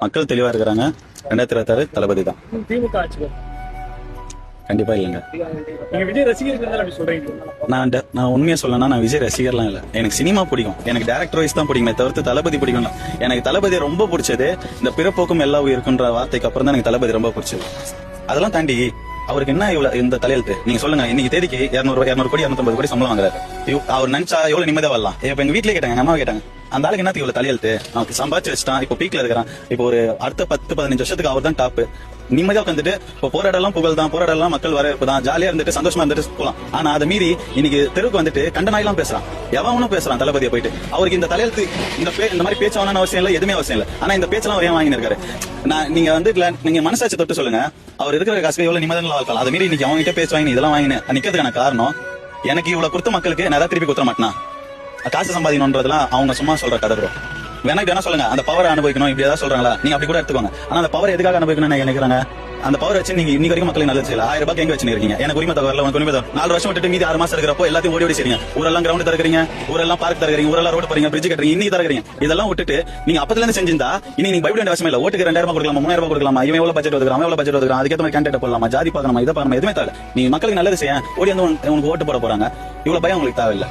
மக்கள் தெளிவா இருக்கிறாங்க. 2026 தளபதி தான். திமுக ஆட்சி கண்டிப்பா இல்லைங்க. நீங்க விஜய் ரசிகர்கள் அப்படி சொல்றீங்க. நான் உண்மையா சொல்லனா, நான் விஜய் ரசிகர்லாம் இல்ல. எனக்கு சினிமா பிடிக்கும். எனக்கு டேரக்டர் வைஸ் தான் பிடிக்குமே தவிர்த்து தளபதி பிடிக்கும். எனக்கு தளபதி ரொம்ப பிடிச்சது இந்த பிறப்போக்கும் எல்லா உயிருக்குன்ற வார்த்தைக்கு அப்புறம் தான் எனக்கு தளபதி ரொம்ப பிடிச்சது. அதெல்லாம் தாண்டி அவருக்கு என்ன இவ்வளவு இந்த தலையெழுத்து நீங்க சொல்லுங்க. இன்னைக்கு தேதிக்கு 200 கோடி 250 கோடி சம்பளம் வாங்குறாரு. அவர் நினைச்சா எவ்வளவு நிம்மதியா வரலாம். இப்ப எங்க வீட்லயே கேட்டாங்க, எங்க அம்மாவை கேட்டாங்க, அந்த ஆளுக்கு என்னத்துக்கு இவ்வளவு தலையெழுத்து, அவனுக்கு சம்பாதிச்சு வச்சுட்டான், இப்போ பீக்ல இருக்கிறான், இப்போ ஒரு அடுத்த 10-15 வருஷத்துக்கு அவர் தான் டாப். நிம்மதியா உட்காந்துட்டு இப்போ போராடலாம் புகழ் தான், போராடலாம் மக்கள் வரவேற்பு தான், ஜாலியா இருந்துட்டு சந்தோஷமா இருந்துட்டு போலாம். ஆனா அதை மீறி இன்னைக்கு தெருவுக்கு வந்துட்டு கண்டனாயெல்லாம் பேசுறான், எவனும் பேசுறான் தளபதியை போயிட்டு. அவருக்கு இந்த தலையெழுத்து இந்த மாதிரி பேச்சு ஆகணும்னு அவசியம் இல்லை, எதுவுமே அவசியம் இல்லை. ஆனா இந்த பேச்செல்லாம் அவர் ஏன் வாங்கி இருக்காரு? நீங்க வந்து நீங்க மனசாட்சி தொட்டு சொல்லுங்க, அவர் இருக்கிற காசுக்கு எவ்வளவு நிம்மதியா வாழ்க்கலாம். அதை மீறி இன்னைக்கு அவங்ககிட்ட பேச்சு வாங்கி இதெல்லாம் வாங்கினு நிக்கிறதுக்கான காரணம், எனக்கு இவ்வளவு கொடுத்த மக்களுக்கு நான் ஏதாவது திருப்பி கொடுத்துட மாட்டேனா? காசு சம்பாதிக்கணும்ன்றதுலாம் அவங்க சும்மா சொல்ற கதை bro. வேணா சொல்லுங்க, அந்த பவரை அனுபவிக்கணும் இப்படி ஏதாவது சொல்றாங்களா, நீங்க அப்படி கூட எடுத்துக்கோங்க. ஆனா அந்த பவர் எதுக்காக அனுபவிக்கணும்னு நினைக்கிறாங்க? அந்த பவர் வச்சு நீங்க இன்னைக்கு வரைக்கும் மக்களுக்கு நல்லது செய்யல. 1000 ரூபாய் எங்க வச்சிருக்கீங்க? எனக்கு உரிமை தகவல், உனக்கு உரிமை தகவல். 4 வருஷம் விட்டுட்டு மீதி 6 மாசம் இருக்கிறப்போ எல்லாத்தையும் ஓடி செய்றீங்க. ஊரெல்லாம் கிரவுண்ட் தரக்கிறீங்க, ஊரெல்லாம் பார்க் தரக்கிறீங்க, ஊரெல்லாம் ரோடு போறீங்க, பிரிட்ஜ் கட்டுறீங்க, இன்னைக்கு தரக்கிறீங்க. இதெல்லாம் விட்டுட்டு நீங்க அப்பத்துல இருந்து செஞ்சிருந்தா இன்னைக்கு நீங்க பயப்பட வேண்டிய அவசியம் இல்ல. ஓட்டுக்கு 2000 ரூபாய் கொடுக்கலாமா, 3000 ரூபாய் கொடுக்கலாமா, இவன் எவ்வளவு பட்ஜெட் ஒதுக்குறான், எவ்வளவு பட்ஜெட் ஒதுக்குறான், அதுக்கேற்ற மாதிரி கேண்டிடேட் போடலாமா, ஜாதி பார்க்கணுமா, இதை பார்க்கணுமா, எதுவுமே தேவை. நீங்க மக்களுக்கு நல்லது செய்ய ஓடி வந்து உங்களுக்கு ஓட்டு போட போறாங்க. இவ்வளவு பயம் உங்களுக்கு தேவையில்லை.